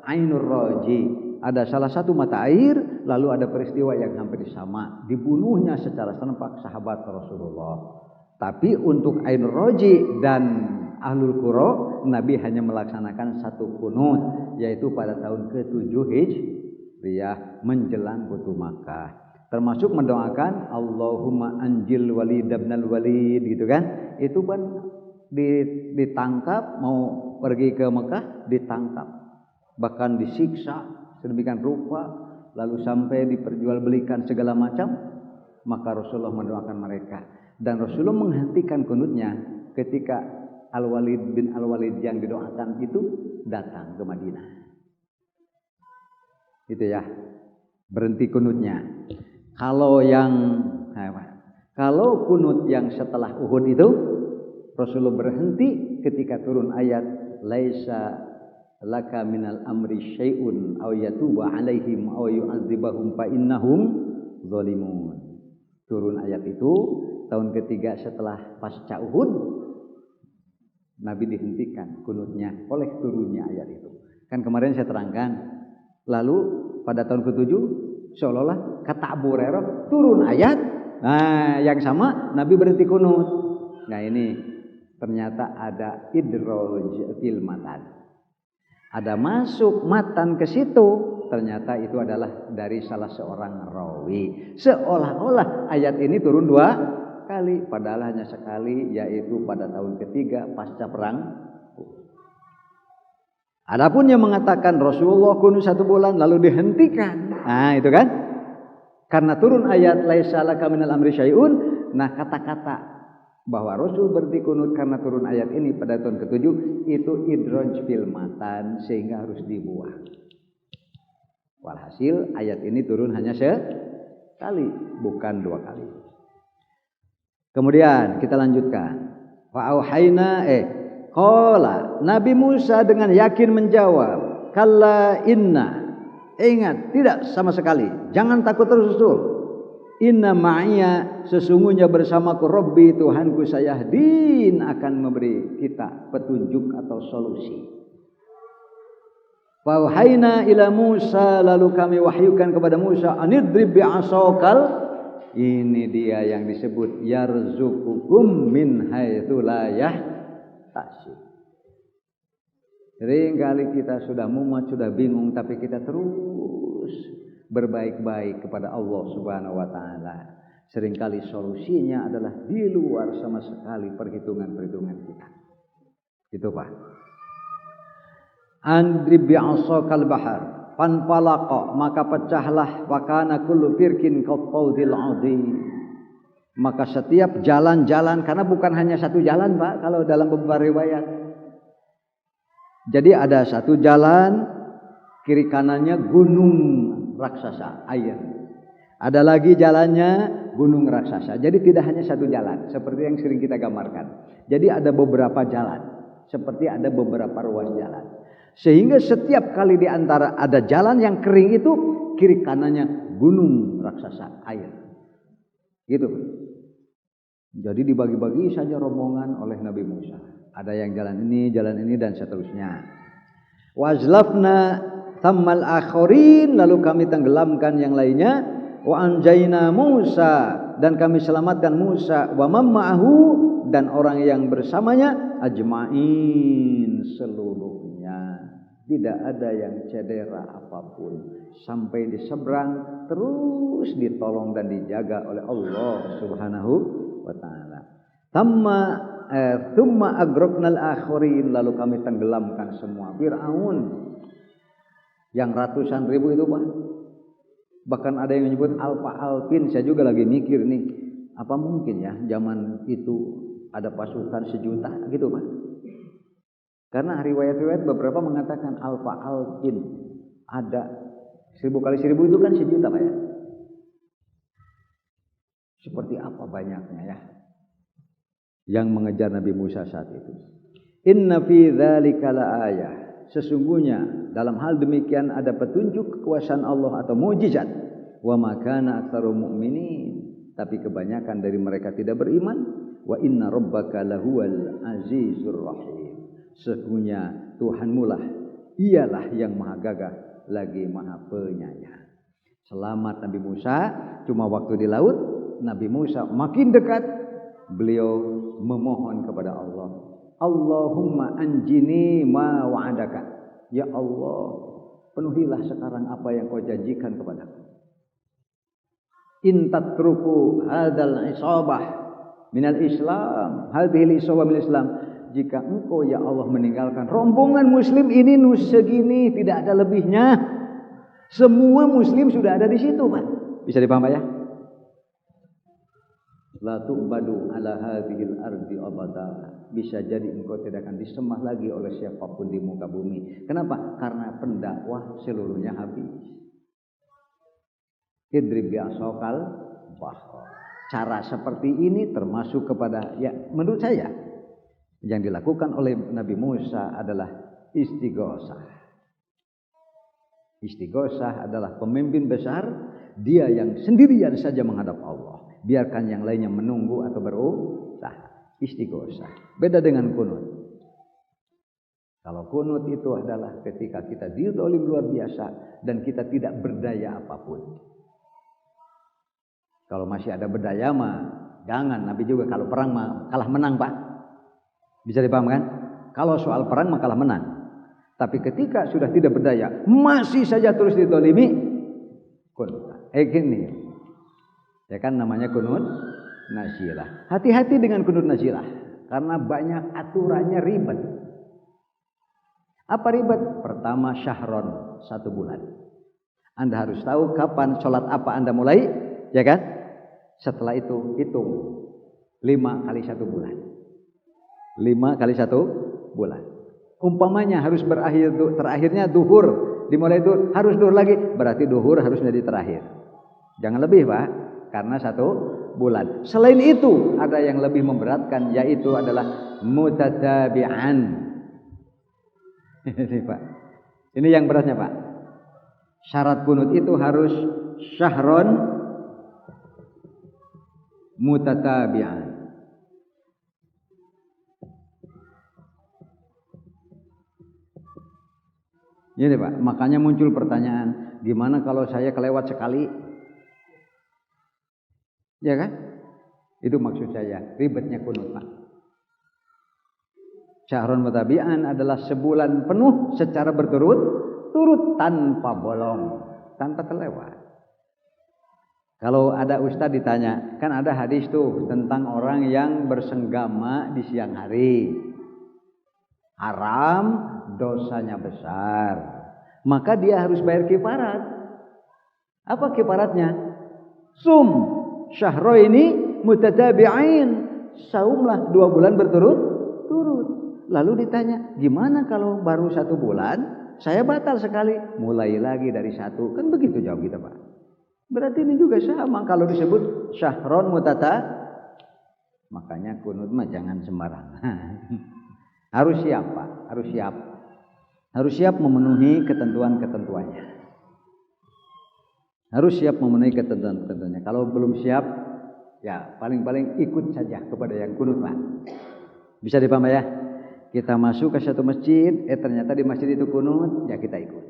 Ainur Raji. Ada salah satu mata air, lalu ada peristiwa yang hampir sama, dibunuhnya secara serentak sahabat Rasulullah. Tapi untuk Ainur Raji dan Ahlul Qura, Nabi hanya melaksanakan 1 kunut, yaitu pada tahun ke-7 Hijriah menjelang Futuh Makkah. Termasuk mendoakan Allahumma anjil Walid ibn al-Walid gitu kan? Itu kan ditangkap mau pergi ke Mekah, ditangkap, bahkan disiksa sedemikian rupa, lalu sampai diperjualbelikan segala macam. Maka Rasulullah mendoakan mereka dan Rasulullah menghentikan kunutnya ketika Al-Walid bin Al-Walid yang didoakan itu datang ke Madinah. Itu ya, berhenti kunutnya. Kalau kunut yang setelah Uhud itu Rasulullah berhenti ketika turun ayat laisa laka minal amri syai'un aw yatuba alaihim aw yu'adzibahum fa innahum zalimun. Turun ayat itu tahun ketiga setelah pasca Uhud, Nabi dihentikan kunutnya oleh turunnya ayat itu. Kan kemarin saya terangkan. Lalu pada tahun ke-7 seolah-olah kata Abu Hurairah turun ayat. Nah, yang sama Nabi berhenti kunut. Nah, ini ternyata ada idraj fil matan. Ada masuk matan ke situ. Ternyata itu adalah dari salah seorang rawi. Seolah-olah ayat ini turun 2 kali, padahal hanya sekali, yaitu pada tahun ketiga pasca perang. Adapun yang mengatakan Rasulullah kunut 1 bulan lalu dihentikan. Nah, itu kan? Karena turun ayat laisa laka minal amri syai'un. Nah, kata-kata bahwa Rasul berhenti kunut karena turun ayat ini pada tahun ke-7 itu idraj fil matan, sehingga harus dibuang. Walhasil ayat ini turun hanya sekali, bukan 2 kali. Kemudian kita lanjutkan. Wa auhayna qala Nabi Musa dengan yakin menjawab, kalla inna, ingat tidak sama sekali, jangan takut tersusul. Inna ma'iyya, sesungguhnya bersamaku Rabbi Tuhanku sayahdin, akan memberi kita petunjuk atau solusi. Fauhayna ila Musa, lalu kami wahyukan kepada Musa, anidrib bi'asokal. Ini dia yang disebut yarzuqukum min haitsu la yahtasib. Seringkali kita sudah mumet, sudah bingung, tapi kita terus berbaik-baik kepada Allah Subhanahu wa taala. Seringkali solusinya adalah di luar sama sekali perhitungan-perhitungan kita. Itu Pak. Andrib bi'asakal bahar fanfalaqa, maka pecahlah wa kana kullu firqin qattaudil azim. Maka setiap jalan-jalan, karena bukan hanya satu jalan Pak kalau dalam beberapa riwayat. Jadi ada satu jalan, kiri kanannya gunung raksasa air. Ada lagi jalannya gunung raksasa. Jadi tidak hanya satu jalan seperti yang sering kita gambarkan. Jadi ada beberapa jalan, seperti ada beberapa ruas jalan. Sehingga setiap kali di antara ada jalan yang kering itu, kiri kanannya gunung raksasa air. Gitu. Jadi dibagi-bagi saja rombongan oleh Nabi Musa. Ada yang jalan ini dan seterusnya. Wazlafna thammal akhirin, lalu kami tenggelamkan yang lainnya. Wa anjayna Musa, dan kami selamatkan Musa wa man ma'ahu, dan orang yang bersamanya ajmain seluruhnya. Tidak ada yang cedera apapun. Sampai di seberang terus ditolong dan dijaga oleh Allah Subhanahu wa ta'ala. Thumma agroknal akhirin, lalu kami tenggelamkan semua. Fir'aun yang ratusan ribu itu Pak. Bahkan ada yang menyebut alfa alfin. Saya juga lagi mikir nih, apa mungkin ya zaman itu ada pasukan sejuta gitu Pak. Karena riwayat-riwayat beberapa mengatakan alfa alfin. Ada 1000 kali 1000 itu kan sejuta Pak ya. Seperti apa banyaknya ya yang mengejar Nabi Musa saat itu. Inna fi dzalika laayah, sesungguhnya dalam hal demikian ada petunjuk kekuasaan Allah atau mukjizat. Wa ma kana aktsarul mu'minin, tapi kebanyakan dari mereka tidak beriman. Wa inna rabbaka lahuwal azizur rahim, sesungguhnya Tuhanmu lah ialah yang maha gagah lagi maha penyayang. Selamat Nabi Musa, cuma waktu di laut Nabi Musa makin dekat, beliau memohon kepada Allah, Allahumma anjini ma wa'adaka, ya Allah penuhilah sekarang apa yang kau janjikan kepadaku. In tatruku hadzal isabah minal Islam, hadhil isabah minal Islam, jika engkau ya Allah meninggalkan rombongan muslim ini segini, tidak ada lebihnya, semua muslim sudah ada di situ Pak. Bisa dipaham Pak ya? La tu'badu ala hadhil ardi abada, bisa jadi engkau tidak akan disembah lagi oleh siapapun di muka bumi. Kenapa? Karena pendakwah seluruhnya habis. Idrib bi'asokal bahr. Cara seperti ini termasuk kepada, ya menurut saya yang dilakukan oleh Nabi Musa adalah istighosah. Istighosah adalah pemimpin besar, dia yang sendirian saja menghadap Allah. Biarkan yang lainnya menunggu atau berusaha. Istighosah. Beda dengan kunut. Kalau kunut itu adalah ketika kita didolim luar biasa dan kita tidak berdaya apapun. Kalau masih ada berdaya mah jangan. Nabi juga kalau perang mah kalah menang Pak. Bisa dipaham kan? Kalau soal perang mah kalah menang. Tapi ketika sudah tidak berdaya, masih saja terus didolimi, kunut. Gini. Ya kan namanya kunut nazilah. Hati-hati dengan kunut nazilah, karena banyak aturannya ribet. Apa ribet? Pertama syahron, 1 bulan. Anda harus tahu kapan sholat apa Anda mulai, ya kan? Setelah itu hitung 5 kali 1 bulan. 5 kali 1 bulan. Umpamanya harus terakhirnya duhur, dimulai itu harus duhur lagi, berarti duhur harus menjadi terakhir. Jangan lebih Pak, karena 1 bulan. Selain itu ada yang lebih memberatkan, yaitu adalah mutatabi'an. Ini Pak, ini yang beratnya Pak. Syarat kunut itu harus syahron mutatabi'an. Ini Pak, makanya muncul pertanyaan, gimana kalau saya kelewat sekali? Ya kan? Itu maksud saya, ribetnya kunut Pak. Syahrun mutabi'an adalah sebulan penuh secara berturut-turut tanpa bolong, tanpa kelewat. Kalau ada ustadz ditanya, kan ada hadis tuh tentang orang yang bersenggama di siang hari. Haram, dosanya besar. Maka dia harus bayar kifarat. Apa kifaratnya? Sum syahraini mutatabi'ain. Saumlah 2 bulan berturut-turut. Lalu ditanya, gimana kalau baru 1 bulan? Saya batal sekali. Mulai lagi dari 1. Kan begitu jawab kita, Pak. Berarti ini juga sama kalau disebut syahron mutata. Makanya kunut mah jangan sembarangan. Harus siap, Pak. Harus siap. Harus siap memenuhi ketentuan-ketentuannya. Harus siap memenuhi ketentuan-ketentuannya. Kalau belum siap, ya paling-paling ikut saja kepada yang kunut, Pak. Bisa dipaham ya? Kita masuk ke satu masjid, ternyata di masjid itu kunut, ya kita ikut.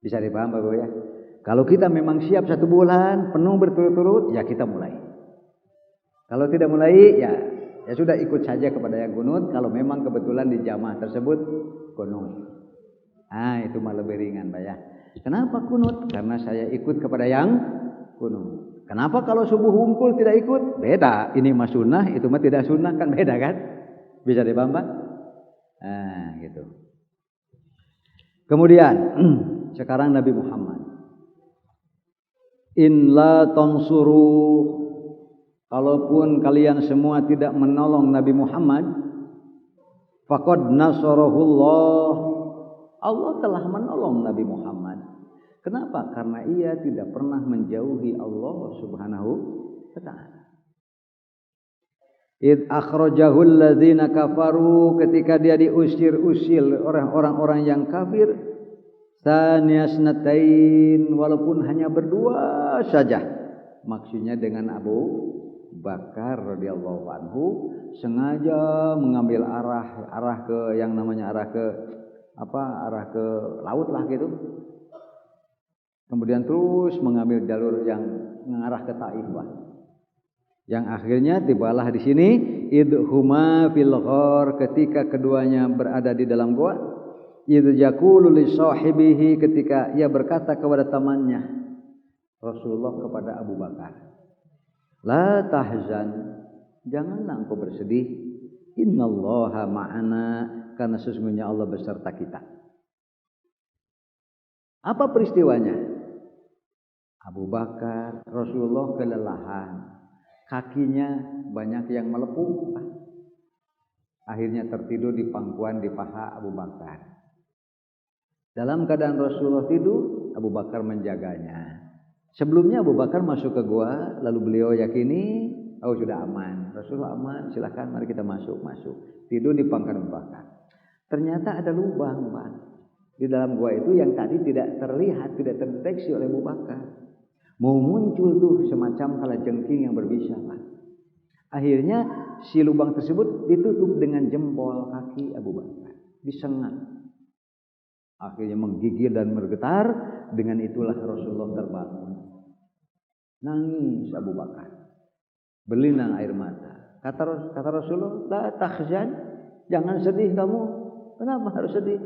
Bisa dipaham, Bapak ya? Kalau kita memang siap 1 bulan penuh berturut-turut, ya kita mulai. Kalau tidak mulai, ya sudah ikut saja kepada yang kunut. Kalau memang kebetulan di jamaah tersebut kunut, itu malah lebih ringan, Pak ya. Kenapa kunut? Karena saya ikut kepada yang kunut. Kenapa kalau subuh wungkul tidak ikut? Beda. Ini mah sunnah, itu mah tidak sunnah, kan beda kan? Bisa dipaham, Pak? Gitu. Kemudian sekarang Nabi Muhammad. In la tansuru, kalaupun kalian semua tidak menolong Nabi Muhammad, faqad nasarahullah, Allah telah menolong Nabi Muhammad. Kenapa? Karena ia tidak pernah menjauhi Allah Subhanahu wa ta'ala. Id akhrajahul ladzina kafaru, ketika dia diusir-usir orang-orang yang kafir. Tsaniyasnatain, walaupun hanya berdua saja. Maksudnya dengan Abu Bakar radhiyallahu anhu sengaja mengambil arah ke yang namanya arah ke laut lah gitu. Kemudian terus mengambil jalur yang mengarah ke Taif lah. Yang akhirnya tibalah di sini idhuma fil ghar, ketika keduanya berada di dalam gua. Idh yaqulu li sahibihi, ketika ia berkata kepada temannya Rasulullah kepada Abu Bakar, la tahzan, janganlah engkau bersedih, innallaha ma'ana, karena sesungguhnya Allah beserta kita. Apa peristiwanya? Abu Bakar, Rasulullah kelelahan, kakinya banyak yang melepuh, akhirnya tertidur di pangkuan di paha Abu Bakar. Dalam keadaan Rasulullah tidur, Abu Bakar menjaganya. Sebelumnya Abu Bakar masuk ke gua, lalu beliau yakini, sudah aman. Rasulullah aman, silakan mari kita masuk. Tidur di pangkuan Abu Bakar. Ternyata ada lubang, Pak. Di dalam gua itu yang tadi tidak terlihat, tidak terdeteksi oleh Abu Bakar. Mau muncul tuh semacam kalajengking yang berbisa, Pak. Akhirnya si lubang tersebut ditutup dengan jempol kaki Abu Bakar, disengat. Akhirnya menggigil dan bergetar. Dengan itulah Rasulullah terbangun. Nangis Abu Bakar, berlinang air mata. Kata Rasulullah, la tahzan, jangan sedih kamu. Kenapa harus sedih?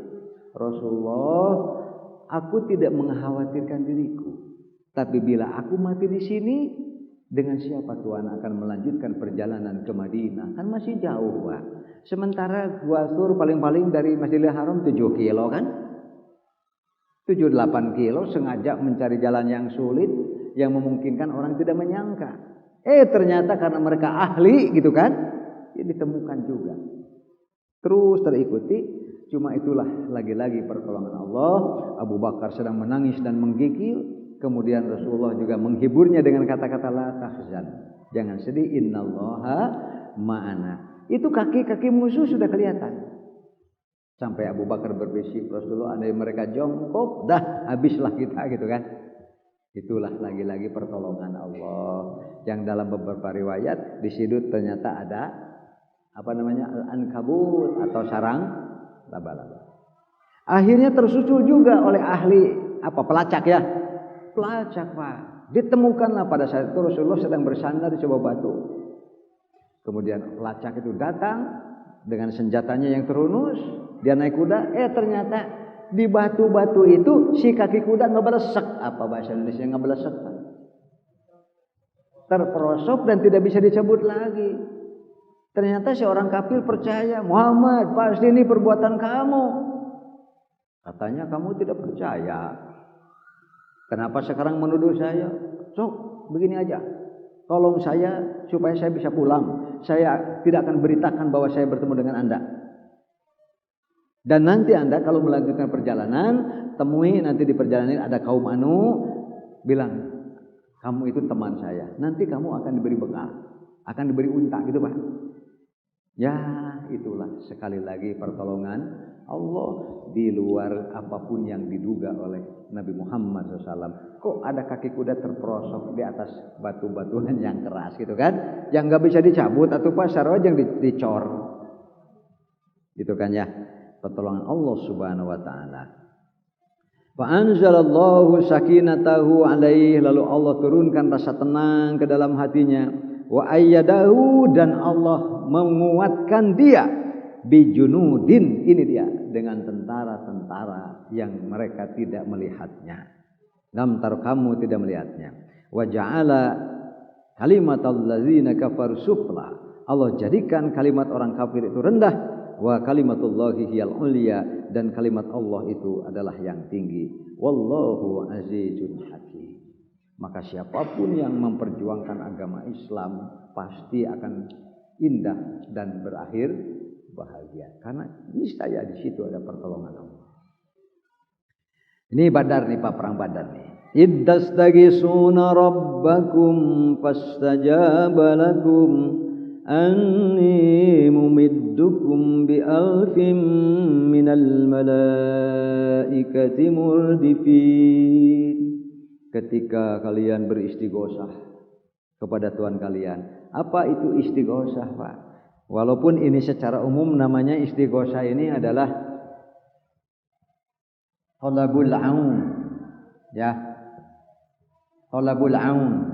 Rasulullah, aku tidak mengkhawatirkan diriku, tapi bila aku mati di sini, dengan siapa Tuhan akan melanjutkan perjalanan ke Madinah? Kan masih jauh, Pak. Sementara gua Sur paling-paling dari Masjidil Haram 7 kilo kan? 7-8 kilo, sengaja mencari jalan yang sulit, yang memungkinkan orang tidak menyangka. Ternyata karena mereka ahli gitu kan, ya ditemukan juga. Terus terikuti, cuma itulah lagi-lagi pertolongan Allah. Abu Bakar sedang menangis dan menggigil, kemudian Rasulullah juga menghiburnya dengan kata-kata la tahzan, jangan sedih, innallaha ma'ana. Itu kaki-kaki musuh sudah kelihatan. Sampai Abu Bakar berbisik, Rasulullah, andai mereka jongkok, dah habislah kita gitu kan. Itulah lagi-lagi pertolongan Allah. Yang dalam beberapa riwayat di situ ternyata ada al-ankabut atau sarang laba-laba. Akhirnya tersusul juga oleh ahli pelacak ya. Pelacak, Pak. Ditemukanlah pada saat itu Rasulullah sedang bersandar di sebuah batu. Kemudian pelacak itu datang dengan senjatanya yang terhunus. Dia naik kuda, ternyata di batu-batu itu si kaki kuda ngebelesek. Apa bahasa Indonesia ngebelesek? terperosok dan tidak bisa dicabut lagi. Ternyata seorang kafir percaya, Muhammad pasti ini perbuatan kamu. Katanya kamu tidak percaya. Kenapa sekarang menuduh saya? Sok, begini aja. Tolong saya supaya saya bisa pulang. Saya tidak akan beritakan bahwa saya bertemu dengan Anda. Dan nanti Anda kalau melanjutkan perjalanan, temui nanti di perjalanan ada kaum Anu, bilang, kamu itu teman saya. Nanti kamu akan diberi bekal, akan diberi unta gitu Pak. Ya itulah sekali lagi pertolongan Allah di luar apapun yang diduga oleh Nabi Muhammad SAW. Kok ada kaki kuda terperosok di atas batu-batuan yang keras gitu kan? Yang nggak bisa dicabut atau pasar aja yang dicor. Gitu kan ya. Pertolongan Allah Subhanahu wa taala. Fa anzalallahu sakinatahu alaihi, lalu Allah turunkan rasa tenang ke dalam hatinya. Wa ayyadahu, dan Allah menguatkan dia bijunudin, ini dia, dengan tentara-tentara yang mereka tidak melihatnya. Lam tar, kamu tidak melihatnya. Wa ja'ala kalimatal ladzina kafaru sufla, Allah jadikan kalimat orang kafir itu rendah. Wa kalimatullahi hiyal ulya, dan kalimat Allah itu adalah yang tinggi. Wallahu azizun hakim. Maka siapapun yang memperjuangkan agama Islam pasti akan indah dan berakhir bahagia. Karena niscaya di situ ada pertolongan Allah. Ini Badar nih Pak, perang Badar nih. Iddastagisuna rabbakum fastajaba lakum anni mumiddukum bi alfin minal malaikati murdifin. Ketika kalian beristighosah kepada Tuhan kalian. Apa itu istighosah Pak? Walaupun ini secara umum namanya istighosah ini adalah talabul aun, ya, talabul aun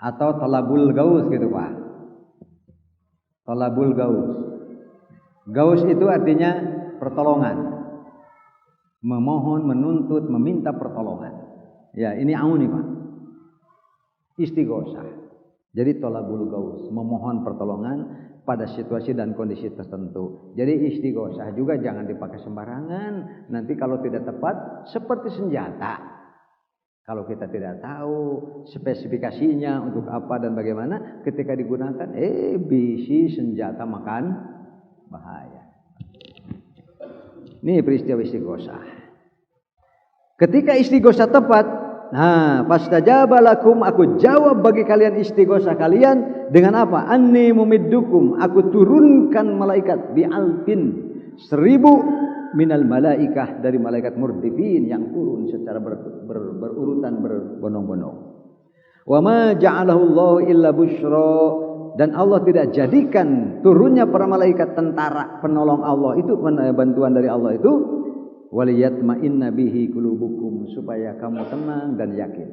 atau talabul gaus gitu Pak. Talabul gaus. Gaus itu artinya pertolongan, memohon, menuntut, meminta pertolongan. Ya, ini aun nih Pak. Istighosah. Jadi talabul gaus, memohon pertolongan pada situasi dan kondisi tertentu. Jadi istighosah juga jangan dipakai sembarangan. Nanti kalau tidak tepat seperti senjata. Kalau kita tidak tahu spesifikasinya untuk apa dan bagaimana, ketika digunakan bisi senjata makan bahaya. Ini peristiwa istighosah. Ketika istighosah tepat, nah, fastajaba lakum, aku jawab bagi kalian istighosah kalian dengan apa? Anni mumiddukum, aku turunkan malaikat bi'alfin, 1000 minal malaikah, dari malaikat murdifin yang turun secara berurutan berbondong-bondong. Wa ma ja'alahu Allah illa busyra, dan Allah tidak jadikan turunnya para malaikat tentara penolong Allah itu, bantuan dari Allah itu, waliyatma'inna bihi qulubukum, supaya kamu tenang dan yakin.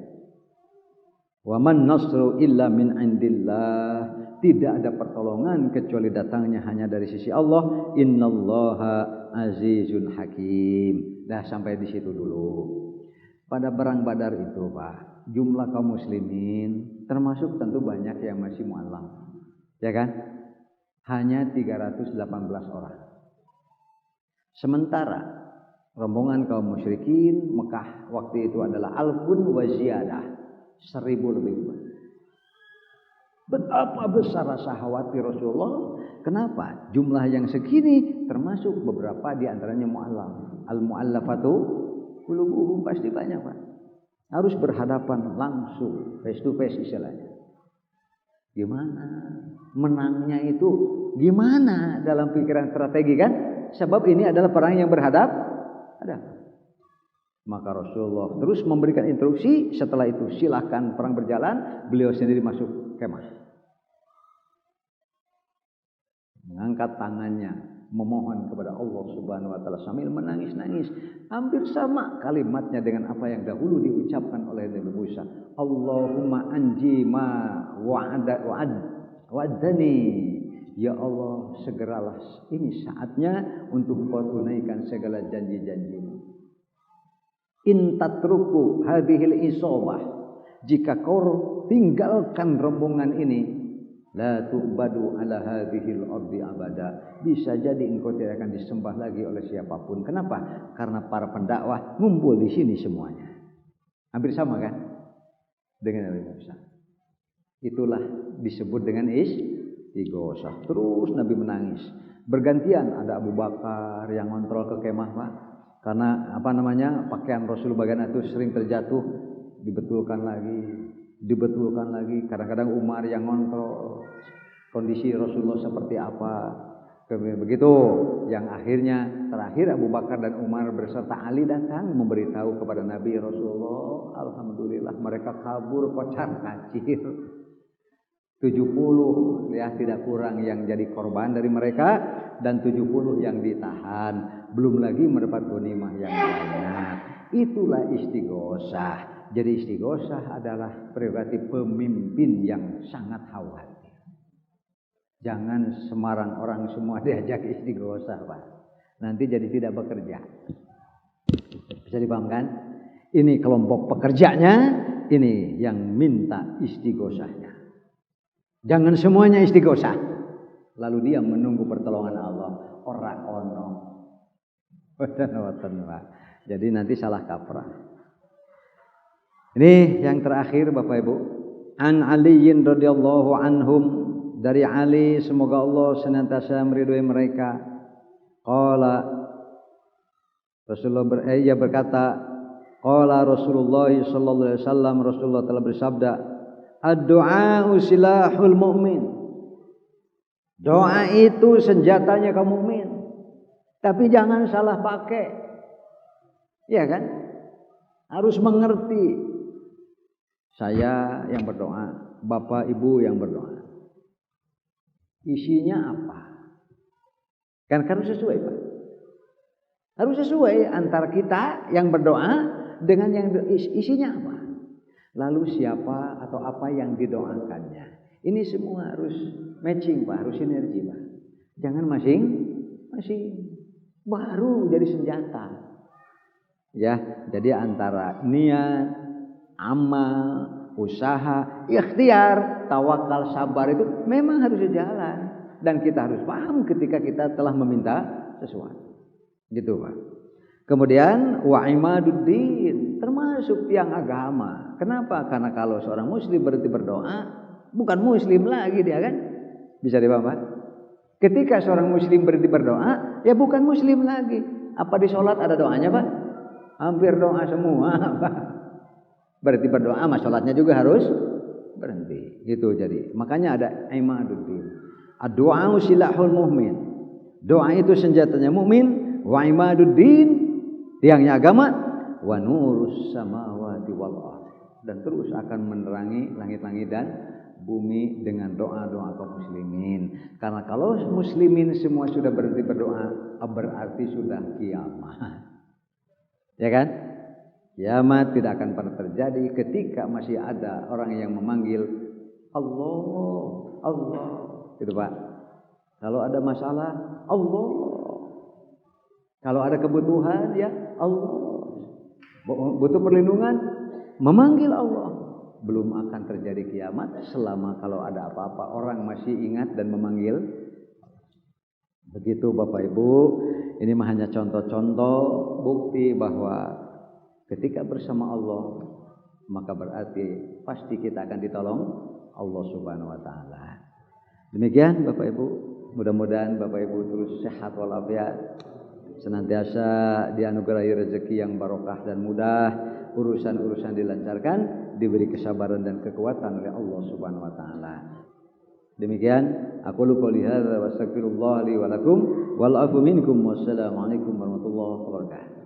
Wa man nasru illa min indillah, tidak ada pertolongan kecuali datangnya hanya dari sisi Allah. Innallaha azizun hakim. Dah sampai di situ dulu. Pada perang Badar itu Pak, jumlah kaum muslimin termasuk tentu banyak yang masih mu'alaf, ya kan? Hanya 318 orang. Sementara rombongan kaum musyrikin Mekah waktu itu adalah alfun wa ziyadah, 1000 lebih. Betapa besar rasa khawatir Rasulullah. Kenapa? Jumlah yang segini termasuk beberapa di antaranya mu'allaf. Al-mu'allafatu qulubuhum, pasti banyak Pak. Harus berhadapan langsung, face to face istilahnya. Gimana menangnya itu? Gimana dalam pikiran strategi kan? Sebab ini adalah perang yang berhadap ada. Maka Rasulullah terus memberikan instruksi. Setelah itu silahkan perang berjalan. Beliau sendiri masuk kemah, mengangkat tangannya, memohon kepada Allah Subhanahu wa taala sambil menangis-nangis. Hampir sama kalimatnya dengan apa yang dahulu diucapkan oleh Nabi Musa. Allahumma anji ma wa'adani. Ya Allah, segeralah ini saatnya untuk Engkau tunaikan segala janji-janji-Mu. In tatruku hadhil isabah, jika kau tinggalkan rombongan ini, la tu'badu ala hadhil ardi abada, bisa jadi engkau tidak akan disembah lagi oleh siapapun. Kenapa? Karena para pendakwah ngumpul di sini semuanya. Hampir sama kan dengan Nabi Musa. Itulah disebut dengan istighosah. Terus Nabi menangis. Bergantian ada Abu Bakar yang ngontrol ke kemah, Pak. Karena pakaian Rasul bagian itu sering terjatuh, dibetulkan lagi. Kadang-kadang Umar yang ngontrol kondisi Rasulullah seperti apa. Begitu yang terakhir Abu Bakar dan Umar beserta Ali datang memberitahu kepada Nabi Rasulullah, alhamdulillah mereka kabur kocar-kacir. 70 ya tidak kurang yang jadi korban dari mereka dan 70 yang ditahan, belum lagi mendapat ghanimah yang banyak. Itulah istighosah. Jadi istighosah adalah prerogatif pemimpin yang sangat khawatir. Jangan sembarang orang semua diajak istighosah, Pak. Nanti jadi tidak bekerja. Bisa dipahamkan? Ini kelompok pekerjanya, ini yang minta istighosahnya. Jangan semuanya istighosah. Lalu dia menunggu pertolongan Allah. Ora ono. Jadi nanti salah kaprah. Ini yang terakhir Bapak Ibu. An Aliyin radhiyallahu anhum, dari Ali semoga Allah senantiasa meridhoi mereka. Qala Rasulullah berkata, qala Rasulullah sallallahu alaihi wasallam, Rasulullah telah bersabda, ad-du'a silahul mu'min. Doa itu senjatanya kaum mukmin. Tapi jangan salah pakai. Ya kan? Harus mengerti. Saya yang berdoa, Bapak Ibu yang berdoa. Isinya apa? Kan harus sesuai, Pak. Harus sesuai antara kita yang berdoa dengan yang isinya apa. Lalu siapa atau apa yang didoakannya. Ini semua harus matching, Pak, harus sinergi, Pak. Jangan masing-masing baru jadi senjata. Ya, jadi antara niat, amal, usaha, ikhtiar, tawakal, sabar itu memang harus jalan dan kita harus paham ketika kita telah meminta sesuatu. Gitu, Pak. Kemudian wa imaduddin, termasuk tiang agama. Kenapa? Karena kalau seorang muslim berhenti berdoa, bukan muslim lagi dia kan? Bisa dipaham, Pak? Ketika seorang muslim berhenti berdoa, ya bukan muslim lagi. Apa di sholat ada doanya, Pak? Hampir doa semua, Pak. Berhenti berdoa, mas sholatnya juga harus berhenti. Gitu jadi. Makanya ada imaduddin. Ad-du'a silahul mu'min. Doa itu senjatanya mukmin. Wa imaduddin, tiangnya agama, wa nurus samawati wal ardh, dan terus akan menerangi langit-langit dan bumi dengan doa-doa kaum muslimin. Karena kalau muslimin semua sudah berhenti berdoa, berarti sudah kiamat. Ya kan? Kiamat tidak akan pernah terjadi ketika masih ada orang yang memanggil Allah, Allah. Gitu, Pak. Kalau ada masalah, Allah. Kalau ada kebutuhan, ya Allah. Butuh perlindungan, memanggil Allah. Belum akan terjadi kiamat selama kalau ada apa-apa orang masih ingat dan memanggil. Begitu Bapak Ibu, ini mah hanya contoh-contoh bukti bahwa ketika bersama Allah, maka berarti pasti kita akan ditolong Allah Subhanahu wa taala. Demikian Bapak Ibu, mudah-mudahan Bapak Ibu terus sehat walafiat. Senantiasa dianugerahi rezeki yang barokah dan mudah, urusan-urusan dilancarkan, diberi kesabaran dan kekuatan oleh Allah Subhanahu wa taala. Demikian aku qouli hadza wa astaghfirullah li wa lakum wal afu minkum wassalamu alaikum warahmatullahi wabarakatuh.